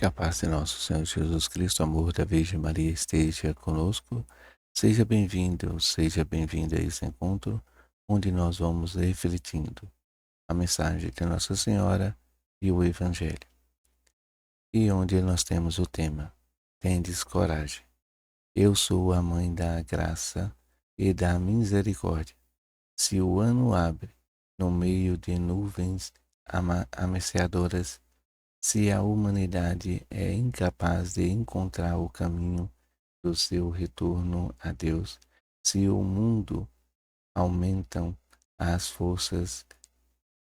Que a paz de nosso Senhor Jesus Cristo, o amor da Virgem Maria esteja conosco. Seja bem-vindo, seja bem-vinda a esse encontro, onde nós vamos refletindo a mensagem de Nossa Senhora e o Evangelho. E onde nós temos o tema: Tendes coragem. Eu sou a mãe da graça e da misericórdia. Se o ano abre no meio de nuvens ameaçadoras, se a humanidade é incapaz de encontrar o caminho do seu retorno a Deus, se o mundo aumentam as forças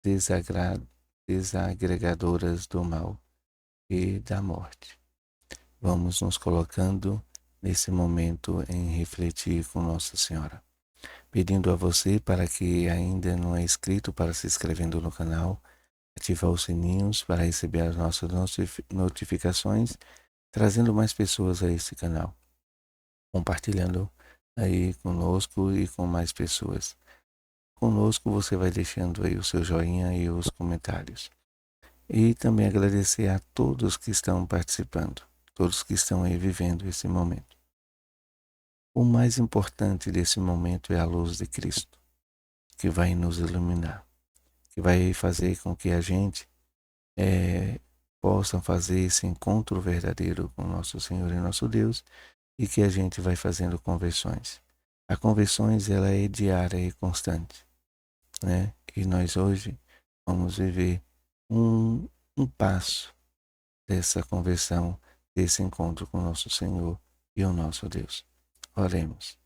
desagregadoras do mal e da morte. Vamos nos colocando nesse momento em refletir com Nossa Senhora. Pedindo a você para que ainda não é inscrito, para se inscrevendo no canal, ativar os sininhos para receber as nossas notificações, trazendo mais pessoas a esse canal, compartilhando aí conosco e com mais pessoas. Conosco você vai deixando aí o seu joinha e os comentários. E também agradecer a todos que estão participando, todos que estão aí vivendo esse momento. O mais importante desse momento é a luz de Cristo, que vai nos iluminar, que vai fazer com que a gente possa fazer esse encontro verdadeiro com nosso Senhor e nosso Deus, e que a gente vai fazendo conversões. A conversões ela é diária e constante, né? E nós hoje vamos viver um passo dessa conversão, desse encontro com nosso Senhor e o nosso Deus. Oremos.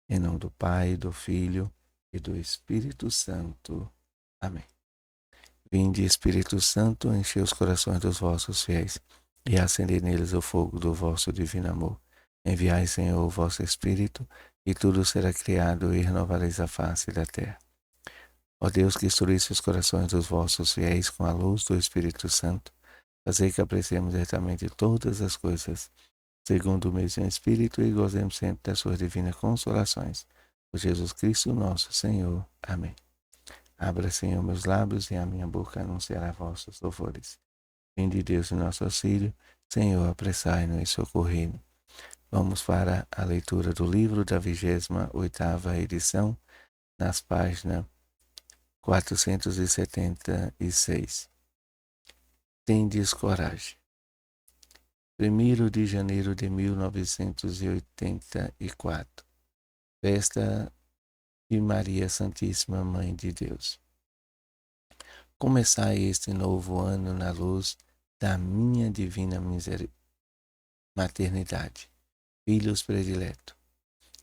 Em nome do Pai, do Filho e do Espírito Santo. Amém. Vinde, Espírito Santo, enchei os corações dos vossos fiéis e acendei neles o fogo do vosso divino amor. Enviai, Senhor, o vosso Espírito, e tudo será criado e renovareis a face da terra. Ó Deus, que instruísse os corações dos vossos fiéis com a luz do Espírito Santo, fazei que apreciemos retamente todas as coisas, segundo o mesmo Espírito, e gozemos sempre das suas divinas consolações. Por Jesus Cristo, nosso Senhor. Amém. Abra, Senhor, meus lábios, e a minha boca anunciará vossos louvores. Vinde, Deus, em nosso auxílio. Senhor, apressai-nos e socorrei-nos. Vamos para a leitura do livro da 28ª edição, nas páginas 476. Tendes coragem. 1º de janeiro de 1984. Festa de Maria Santíssima, Mãe de Deus. Começai este novo ano na luz da minha divina maternidade, filhos prediletos.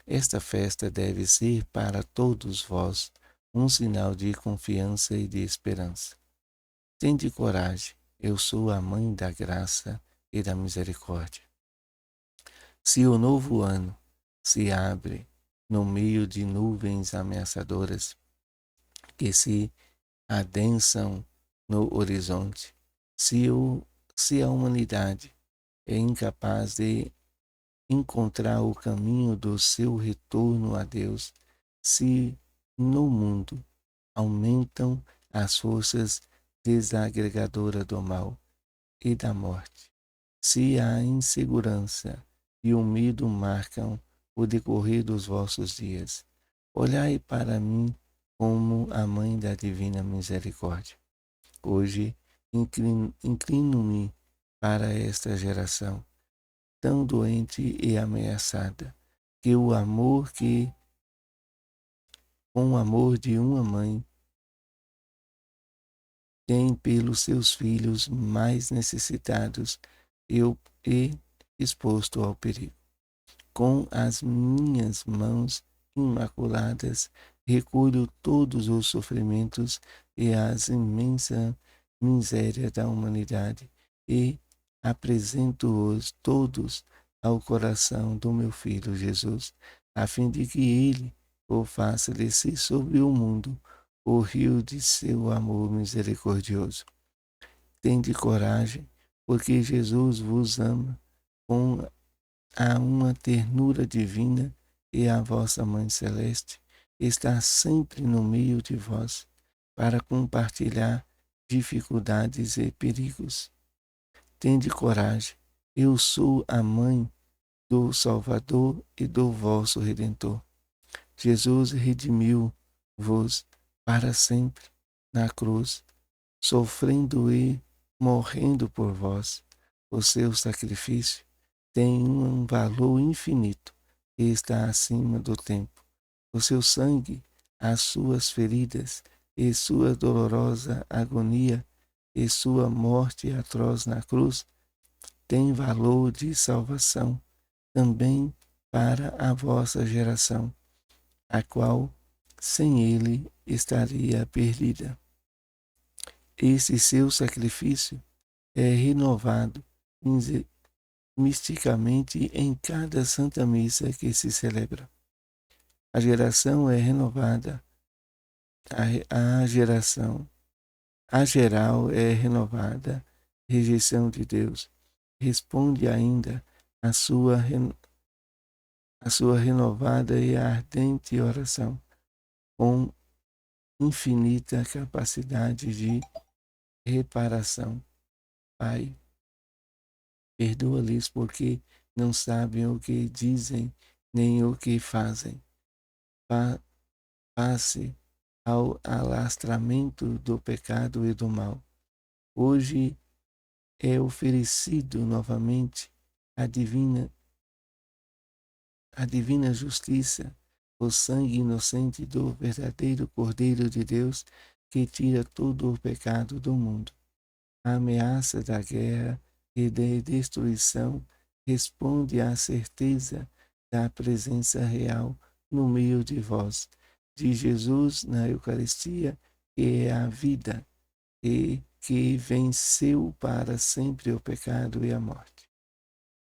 Esta festa deve ser para todos vós um sinal de confiança e de esperança. Tende coragem, eu sou a mãe da graça e da misericórdia. Se o novo ano se abre no meio de nuvens ameaçadoras que se adensam no horizonte, se a humanidade é incapaz de encontrar o caminho do seu retorno a Deus, se no mundo aumentam as forças desagregadoras do mal e da morte, se a insegurança e o medo marcam o decorrer dos vossos dias, olhai para mim como a mãe da divina misericórdia. Hoje inclino-me para esta geração tão doente e ameaçada, que com o amor de uma mãe tem pelos seus filhos mais necessitados e exposto ao perigo. Com as minhas mãos imaculadas, recolho todos os sofrimentos e as imensas misérias da humanidade e apresento-os todos ao coração do meu Filho Jesus, a fim de que ele o faça descer sobre o mundo o rio de seu amor misericordioso. Tende coragem, porque Jesus vos ama com uma ternura divina, e a vossa Mãe Celeste está sempre no meio de vós para compartilhar dificuldades e perigos. Tende coragem, eu sou a mãe do Salvador e do vosso Redentor. Jesus redimiu-vos para sempre na cruz, sofrendo e morrendo por vós. O seu sacrifício tem um valor infinito e está acima do tempo. O seu sangue, as suas feridas e sua dolorosa agonia e sua morte atroz na cruz tem valor de salvação também para a vossa geração, a qual sem ele estaria perdida. Esse seu sacrifício é renovado misticamente em cada Santa Missa que se celebra. A geração é renovada, a geral é renovada, rejeição de Deus. Responde ainda a sua renovada e ardente oração, com infinita capacidade de reparação. Pai, perdoa-lhes porque não sabem o que dizem nem o que fazem. Passe ao alastramento do pecado e do mal. Hoje é oferecido novamente a divina justiça, o sangue inocente do verdadeiro Cordeiro de Deus que tira todo o pecado do mundo. A ameaça da guerra e da destruição responde à certeza da presença real no meio de vós, de Jesus na Eucaristia, que é a vida e que venceu para sempre o pecado e a morte.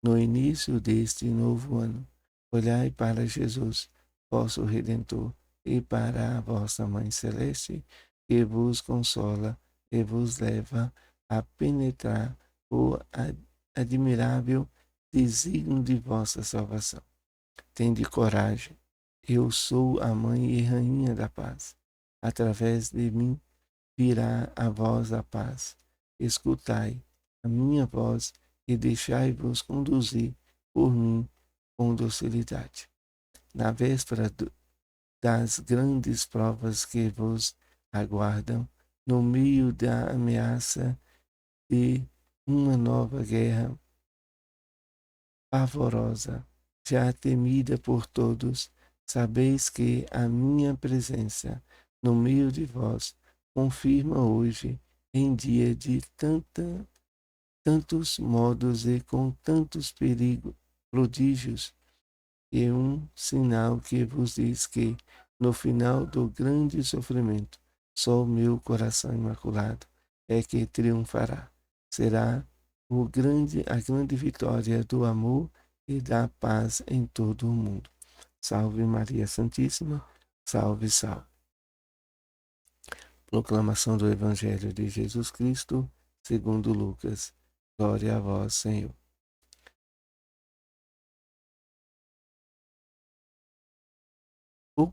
No início deste novo ano, olhai para Jesus, vosso Redentor, e para a vossa Mãe Celeste, que vos consola e vos leva a penetrar o admirável desígnio de vossa salvação. Tende coragem, eu sou a Mãe e Rainha da Paz. Através de mim virá a vós a paz. Escutai a minha voz e deixai-vos conduzir por mim com docilidade. Na véspera das grandes provas que vos aguardam, no meio da ameaça de uma nova guerra pavorosa, já temida por todos, sabeis que a minha presença no meio de vós confirma hoje, em dia de tantos modos e com tantos prodígios, e um sinal que vos diz que, no final do grande sofrimento, só o meu coração imaculado é que triunfará. Será a grande vitória do amor e da paz em todo o mundo. Salve Maria Santíssima, salve, salve. Proclamação do Evangelho de Jesus Cristo, segundo Lucas. Glória a vós, Senhor. O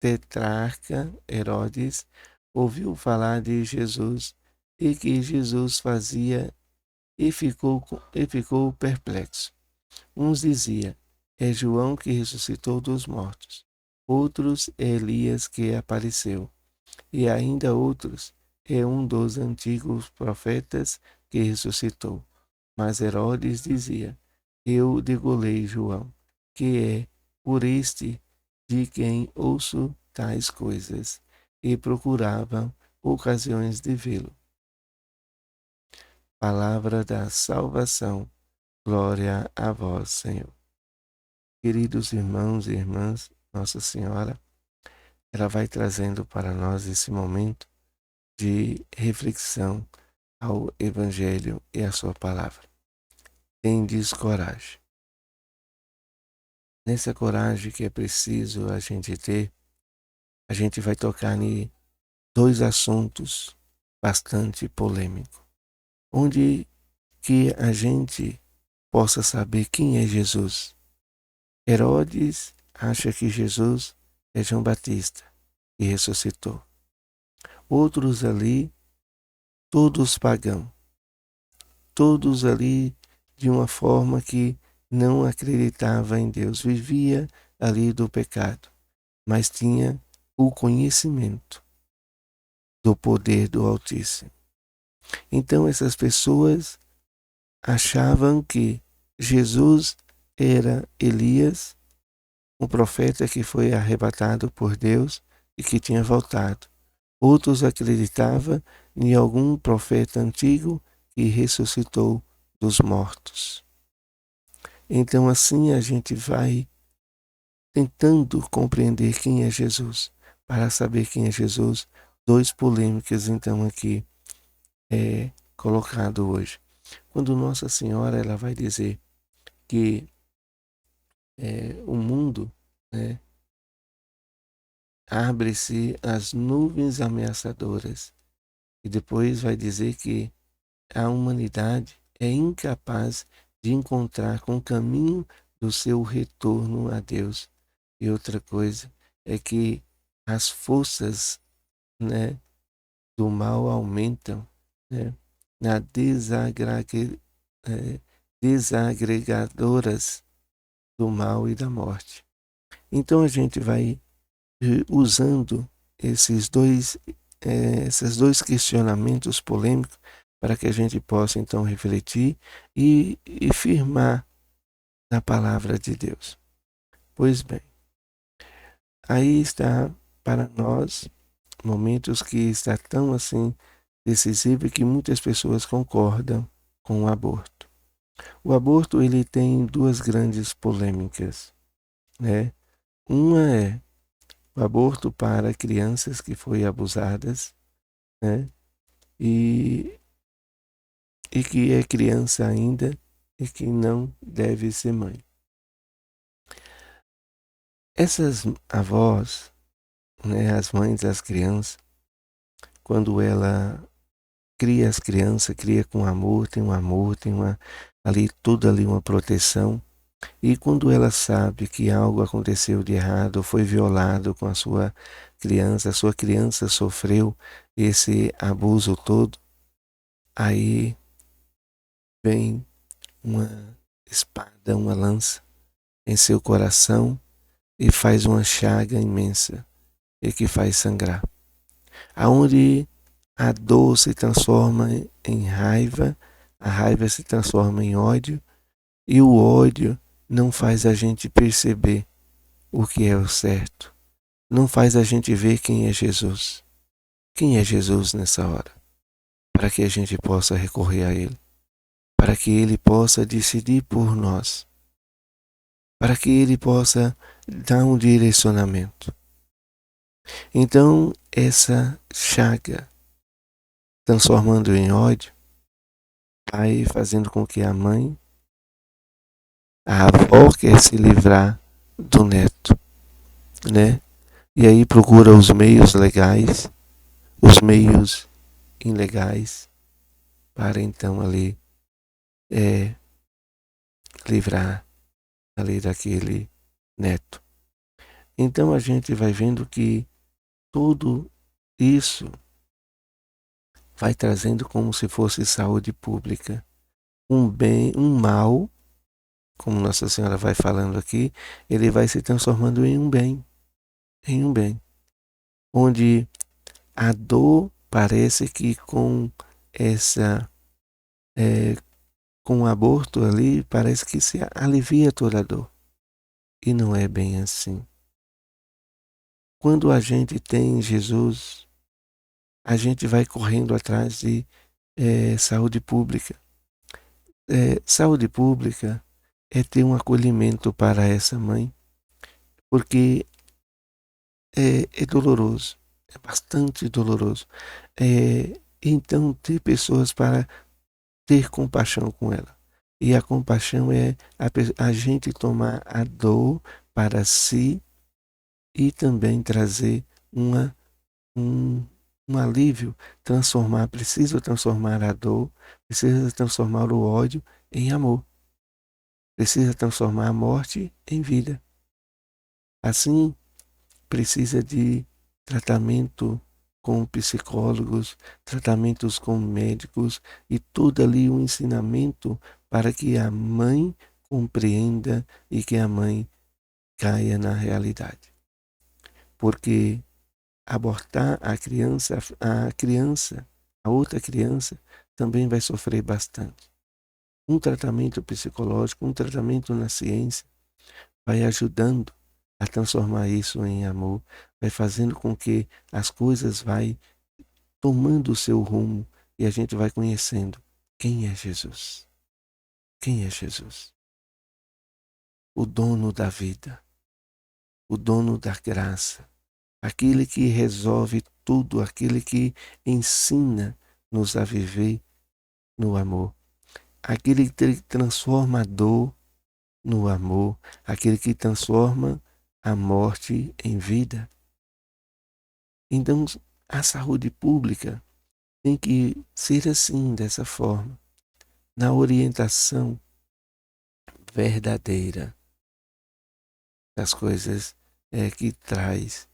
tetrarca Herodes ouviu falar de Jesus e que Jesus fazia e ficou perplexo. Uns diziam, é João que ressuscitou dos mortos. Outros, é Elias que apareceu. E ainda outros, é um dos antigos profetas que ressuscitou. Mas Herodes dizia, eu degolei João, que é por este de quem ouço tais coisas, e procuravam ocasiões de vê-lo. Palavra da salvação, glória a vós, Senhor. Queridos irmãos e irmãs, Nossa Senhora, ela vai trazendo para nós esse momento de reflexão ao Evangelho e à sua palavra. Tendes coragem. Nessa coragem que é preciso a gente ter, a gente vai tocar em dois assuntos bastante polêmicos, onde que a gente possa saber quem é Jesus. Herodes acha que Jesus é João Batista e ressuscitou. outros ali, todos pagãos, todos ali de uma forma que não acreditava em Deus, vivia ali do pecado, mas tinha o conhecimento do poder do Altíssimo. Então essas pessoas achavam que Jesus era Elias, um profeta que foi arrebatado por Deus e que tinha voltado. Outros acreditavam em algum profeta antigo que ressuscitou dos mortos. Então assim a gente vai tentando compreender quem é Jesus. Para saber quem é Jesus, dois polêmicas então aqui é colocado hoje. Quando Nossa Senhora ela vai dizer que o mundo, né, abre-se as nuvens ameaçadoras e depois vai dizer que a humanidade é incapaz de encontrar com o caminho do seu retorno a Deus. E outra coisa é que as forças, né, do mal aumentam, né, na desagregadoras do mal e da morte. Então a gente vai usando esses dois questionamentos polêmicos para que a gente possa então refletir e firmar na palavra de Deus. Pois bem, aí está para nós momentos que está tão assim decisivo que muitas pessoas concordam com o aborto. O aborto ele tem duas grandes polêmicas, né? Uma é o aborto para crianças que foram abusadas, né? E, e que é criança ainda e que não deve ser mãe. Essas avós, né, as mães das crianças, quando ela cria as crianças, cria com amor, tem uma ali tudo ali uma proteção. E quando ela sabe que algo aconteceu de errado, foi violado com a sua criança sofreu esse abuso todo, aí vem uma espada, uma lança em seu coração e faz uma chaga imensa e que faz sangrar. Aonde a dor se transforma em raiva, a raiva se transforma em ódio e o ódio não faz a gente perceber o que é o certo. Não faz a gente ver quem é Jesus. Quem é Jesus nessa hora? Para que a gente possa recorrer a Ele. Para que Ele possa decidir por nós. Para que Ele possa dar um direcionamento. Então, essa chaga, transformando em ódio, vai fazendo com que a mãe, a avó quer se livrar do neto, né? E aí procura os meios legais, os meios ilegais, para então ali livrar ali daquele neto. Então a gente vai vendo que tudo isso vai trazendo como se fosse saúde pública. Um bem, um mal, como Nossa Senhora vai falando aqui, ele vai se transformando em um bem. Onde a dor parece que com essa com o aborto ali, parece que se alivia toda a dor. E não é bem assim. Quando a gente tem Jesus, a gente vai correndo atrás de saúde pública. Saúde pública é ter um acolhimento para essa mãe, porque é doloroso, é bastante doloroso. Então, ter pessoas para ter compaixão com ela. E a compaixão é a gente tomar a dor para si e também trazer um, um alívio, precisa transformar a dor, precisa transformar o ódio em amor, precisa transformar a morte em vida. Assim, precisa de tratamento com psicólogos, tratamentos com médicos e todo ali um ensinamento para que a mãe compreenda e que a mãe caia na realidade. Porque abortar a outra criança, também vai sofrer bastante. Um tratamento psicológico, um tratamento na ciência, vai ajudando a transformar isso em amor, vai fazendo com que as coisas vai tomando o seu rumo e a gente vai conhecendo quem é Jesus. Quem é Jesus? O dono da vida, o dono da graça, aquele que resolve tudo, aquele que ensina-nos a viver no amor, aquele que transforma a dor no amor, aquele que transforma a morte em vida. Então, a saúde pública tem que ser assim, dessa forma, na orientação verdadeira das coisas que traz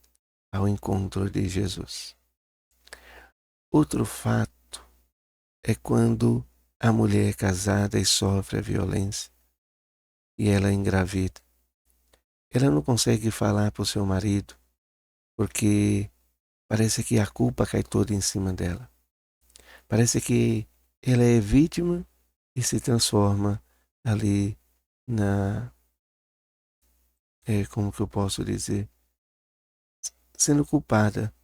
ao encontro de Jesus. Outro fato é quando a mulher é casada e sofre a violência e ela é engravida. Ela não consegue falar para o seu marido porque parece que a culpa cai toda em cima dela. Parece que ela é vítima e se transforma ali como que eu posso dizer, sendo culpada.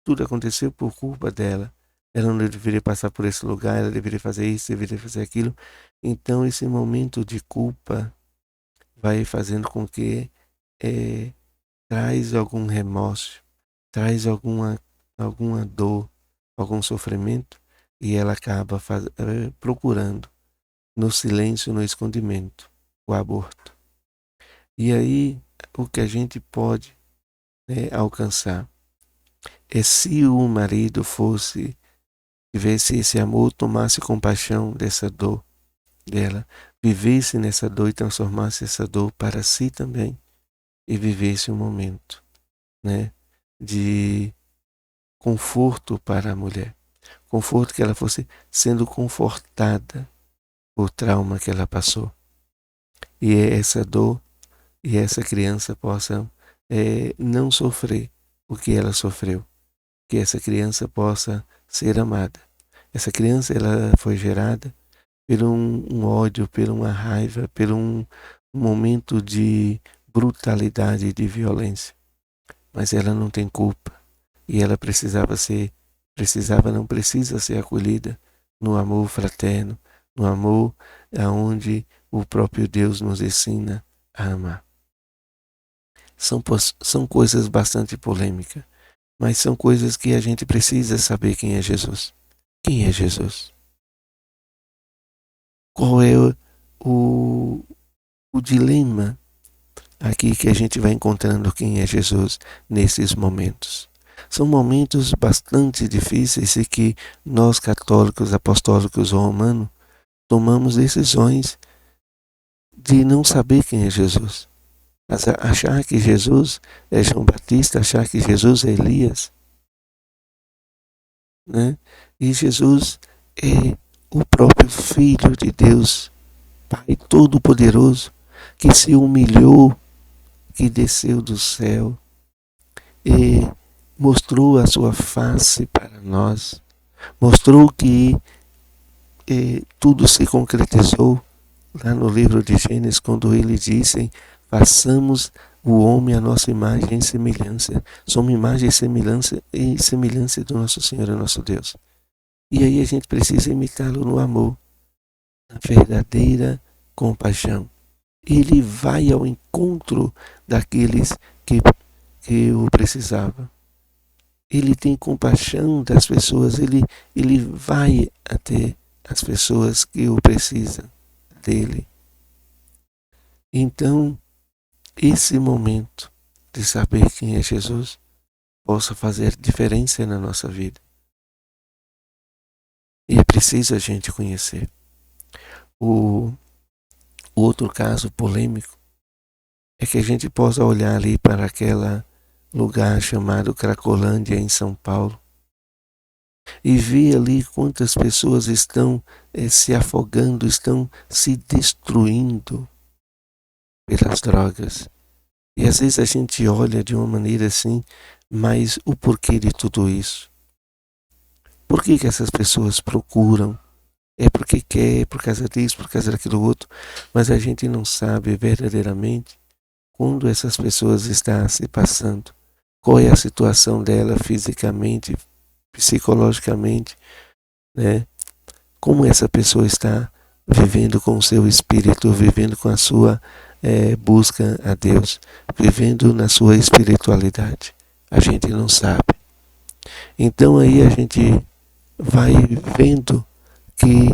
Tudo aconteceu por culpa dela. Ela não deveria passar por esse lugar, ela deveria fazer isso, deveria fazer aquilo. Então esse momento de culpa vai fazendo com que traz algum remorso, traz alguma dor, algum sofrimento, e ela acaba procurando no silêncio, no escondimento, o aborto. E aí o que a gente pode alcançar é, se o marido fosse, tivesse esse amor, tomasse compaixão dessa dor dela, vivesse nessa dor e transformasse essa dor para si também, e vivesse um momento de conforto para a mulher. Conforto, que ela fosse sendo confortada por trauma que ela passou. E essa dor e essa criança possa não sofrer o que ela sofreu. Que essa criança possa ser amada. Essa criança, ela foi gerada por um ódio, por uma raiva, por um momento de brutalidade e de violência. Mas ela não tem culpa. E ela não precisa ser acolhida no amor fraterno, no amor aonde o próprio Deus nos ensina a amar. São coisas bastante polêmicas, mas são coisas que a gente precisa saber quem é Jesus. Quem é Jesus? Qual é o dilema aqui que a gente vai encontrando quem é Jesus nesses momentos? São momentos bastante difíceis e que nós católicos, apostólicos ou romanos tomamos decisões de não saber quem é Jesus. Achar que Jesus é João Batista, achar que Jesus é Elias. E Jesus é o próprio Filho de Deus, Pai Todo-Poderoso, que se humilhou, que desceu do céu e mostrou a sua face para nós, mostrou que tudo se concretizou lá no livro de Gênesis, quando ele disse: façamos o homem a nossa imagem e semelhança. Somos imagem e semelhança do nosso Senhor e nosso Deus. E aí a gente precisa imitá-lo no amor, na verdadeira compaixão. Ele vai ao encontro daqueles que o precisavam. Ele tem compaixão das pessoas, ele vai até as pessoas que o precisam dele. Então, esse momento de saber quem é Jesus possa fazer diferença na nossa vida. E é preciso a gente conhecer. O outro caso polêmico é que a gente possa olhar ali para aquele lugar chamado Cracolândia, em São Paulo, e vê ali quantas pessoas estão se afogando, estão se destruindo pelas drogas. E às vezes a gente olha de uma maneira assim, mas o porquê de tudo isso? Por que essas pessoas procuram? É porque quer, por causa disso, por causa daquilo outro, mas a gente não sabe verdadeiramente quando essas pessoas estão se passando, qual é a situação dela fisicamente, psicologicamente, né? Como essa pessoa está vivendo com o seu espírito, vivendo com a sua busca a Deus, vivendo na sua espiritualidade. A gente não sabe. Então aí a gente vai vendo que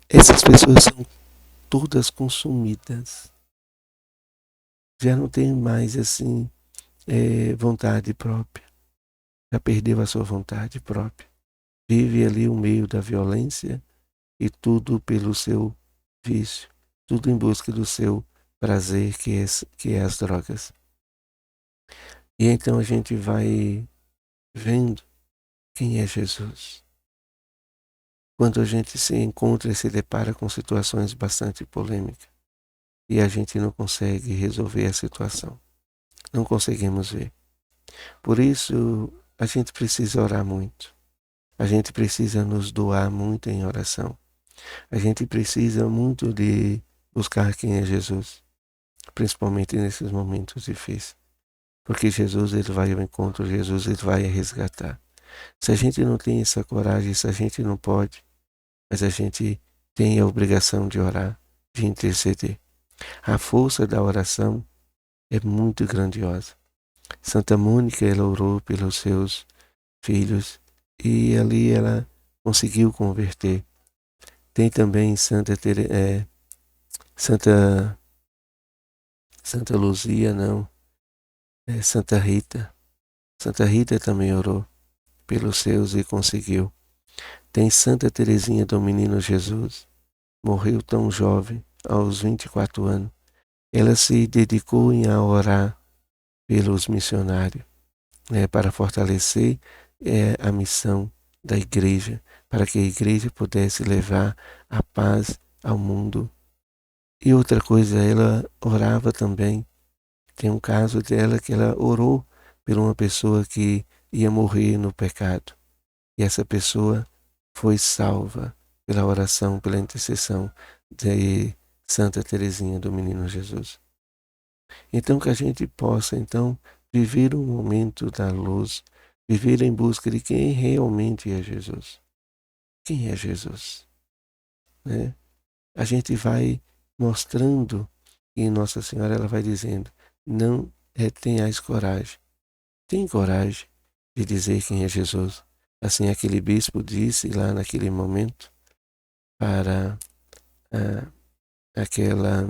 essas pessoas são todas consumidas. Já não tem mais assim vontade própria. Já perdeu a sua vontade própria. Vive ali o meio da violência e tudo pelo seu vício, tudo em busca do seu prazer, que é as drogas. E então a gente vai vendo quem é Jesus. Quando a gente se encontra e se depara com situações bastante polêmicas e a gente não consegue resolver a situação, não conseguimos ver. Por isso, a gente precisa orar muito. A gente precisa nos doar muito em oração. A gente precisa muito de buscar quem é Jesus, principalmente nesses momentos difíceis. Porque Jesus ele vai ao encontro, Jesus ele vai resgatar. Se a gente não tem essa coragem, se a gente não pode, mas a gente tem a obrigação de orar, de interceder. A força da oração é muito grandiosa. Santa Mônica ela orou pelos seus filhos e ali ela conseguiu converter. Tem também Santa Santa Luzia, não, Santa Rita. Santa Rita também orou pelos seus e conseguiu. Tem Santa Teresinha do Menino Jesus, morreu tão jovem, aos 24 anos. Ela se dedicou a orar pelos missionários, né, para fortalecer a missão da igreja, para que a igreja pudesse levar a paz ao mundo. E outra coisa, ela orava também. Tem um caso dela que ela orou por uma pessoa que ia morrer no pecado. E essa pessoa foi salva pela oração, pela intercessão de Santa Teresinha do Menino Jesus. Então que a gente possa então viver um momento da luz, viver em busca de quem realmente é Jesus. Quem é Jesus? Né? A gente vai mostrando e Nossa Senhora ela vai dizendo, não tenhais coragem. Tem coragem de dizer quem é Jesus. Assim aquele bispo disse lá naquele momento para aquela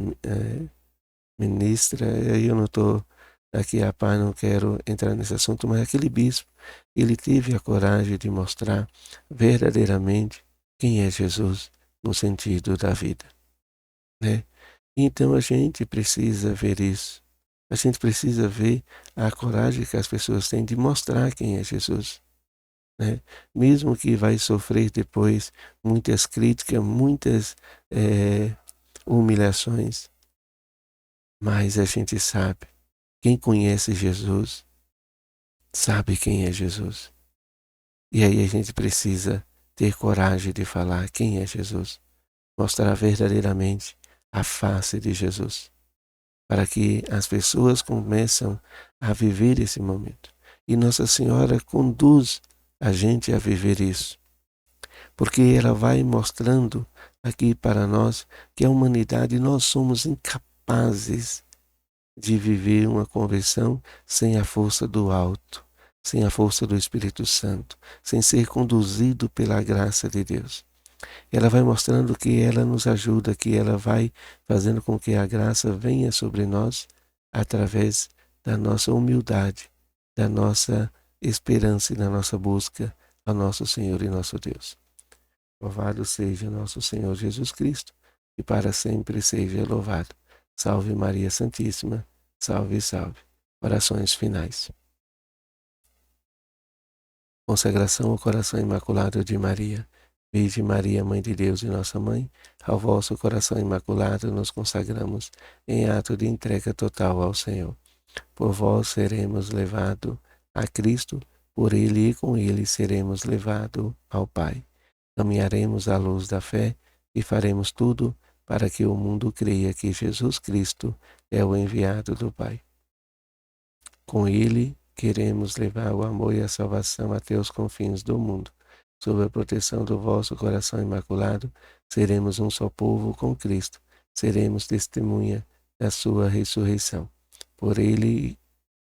ministra, aí eu não estou aqui a par, não quero entrar nesse assunto, mas aquele bispo, ele teve a coragem de mostrar verdadeiramente quem é Jesus no sentido da vida, né? Então a gente precisa ver isso. A gente precisa ver a coragem que as pessoas têm de mostrar quem é Jesus, né? Mesmo que vai sofrer depois muitas críticas, muitas humilhações, mas a gente sabe, quem conhece Jesus, sabe quem é Jesus. E aí a gente precisa ter coragem de falar quem é Jesus, mostrar verdadeiramente a face de Jesus, para que as pessoas começam a viver esse momento. E Nossa Senhora conduz a gente a viver isso, porque ela vai mostrando aqui para nós que a humanidade, nós somos incapazes de viver uma conversão sem a força do alto, sem a força do Espírito Santo, sem ser conduzido pela graça de Deus. Ela vai mostrando que ela nos ajuda, que ela vai fazendo com que a graça venha sobre nós através da nossa humildade, da nossa esperança e da nossa busca ao nosso Senhor e nosso Deus. Louvado seja nosso Senhor Jesus Cristo, e para sempre seja louvado. Salve Maria Santíssima, salve, salve. Orações finais. Consagração ao coração imaculado de Maria. Virgem Maria, Mãe de Deus e nossa Mãe, ao vosso coração imaculado nos consagramos em ato de entrega total ao Senhor. Por vós seremos levados a Cristo, por Ele e com Ele seremos levados ao Pai. Caminharemos à luz da fé e faremos tudo para que o mundo creia que Jesus Cristo é o enviado do Pai. Com Ele queremos levar o amor e a salvação até os confins do mundo. Sob a proteção do vosso coração imaculado, seremos um só povo com Cristo. Seremos testemunha da sua ressurreição. Por Ele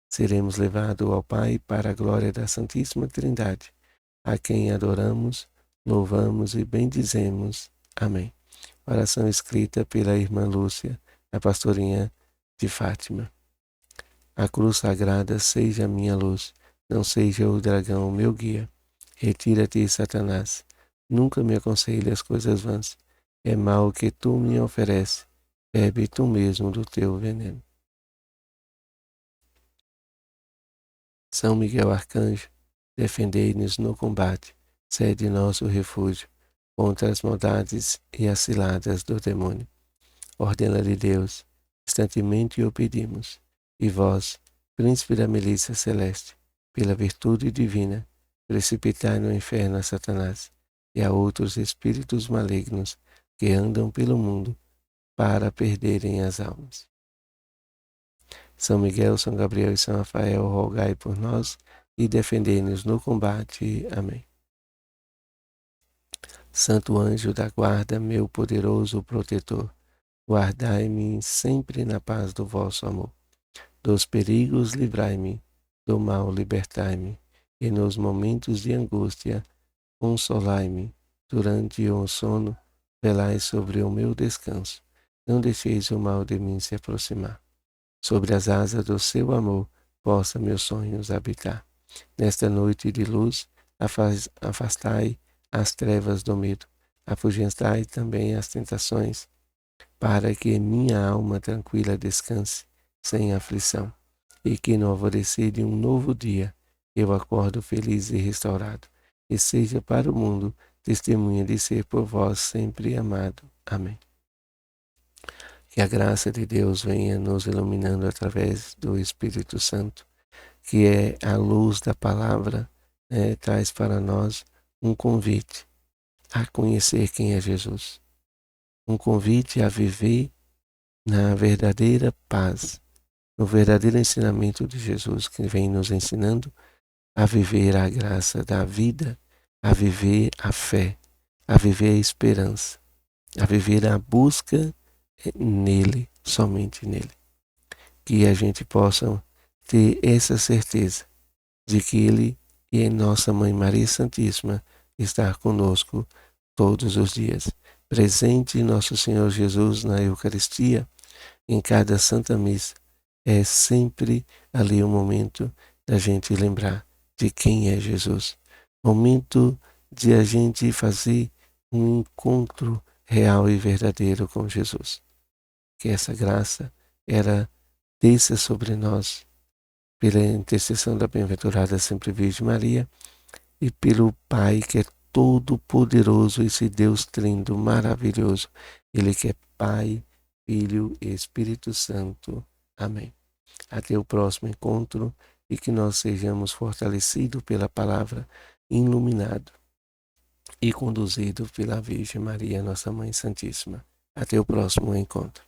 seremos levados ao Pai para a glória da Santíssima Trindade, a quem adoramos, louvamos e bendizemos. Amém. Oração escrita pela irmã Lúcia, a pastorinha de Fátima. A cruz sagrada seja a minha luz, não seja o dragão o meu guia. Retira-te, Satanás, nunca me aconselhe as coisas vãs. É mal que tu me ofereces, bebe tu mesmo do teu veneno. São Miguel Arcanjo, defendei-nos no combate, sede nosso refúgio contra as maldades e as ciladas do demônio. Ordena-lhe Deus, instantemente o pedimos. E vós, príncipe da milícia celeste, pela virtude divina, precipitai no inferno a Satanás e a outros espíritos malignos que andam pelo mundo para perderem as almas. São Miguel, São Gabriel e São Rafael, rogai por nós e defendei-nos no combate. Amém. Santo anjo da guarda, meu poderoso protetor, guardai-me sempre na paz do vosso amor. Dos perigos livrai-me, do mal libertai-me, e nos momentos de angústia consolai-me. Durante o sono, velai sobre o meu descanso. Não deixeis o mal de mim se aproximar. Sobre as asas do seu amor, possa meus sonhos habitar. Nesta noite de luz, afastai as trevas do medo, afugentai também as tentações, para que minha alma tranquila descanse, sem aflição, e que no alvorecer de um novo dia eu acordo feliz e restaurado, e seja para o mundo testemunha de ser por vós sempre amado. Amém. Que a graça de Deus venha nos iluminando através do Espírito Santo, que é a luz da palavra, traz para nós um convite a conhecer quem é Jesus, um convite a viver na verdadeira paz, no verdadeiro ensinamento de Jesus, que vem nos ensinando a viver a graça da vida, a viver a fé, a viver a esperança, a viver a busca nele, somente nele. Que a gente possa ter essa certeza de que ele e nossa Mãe Maria Santíssima está conosco todos os dias. Presente nosso Senhor Jesus na Eucaristia, em cada Santa Missa, é sempre ali o momento da gente lembrar de quem é Jesus. Momento de a gente fazer um encontro real e verdadeiro com Jesus. Que essa graça desça sobre nós, pela intercessão da bem-aventurada sempre Virgem Maria e pelo Pai que é todo poderoso, esse Deus trino maravilhoso, Ele que é Pai, Filho e Espírito Santo. Amém. Até o próximo encontro e que nós sejamos fortalecidos pela palavra, iluminados e conduzidos pela Virgem Maria, nossa Mãe Santíssima. Até o próximo encontro.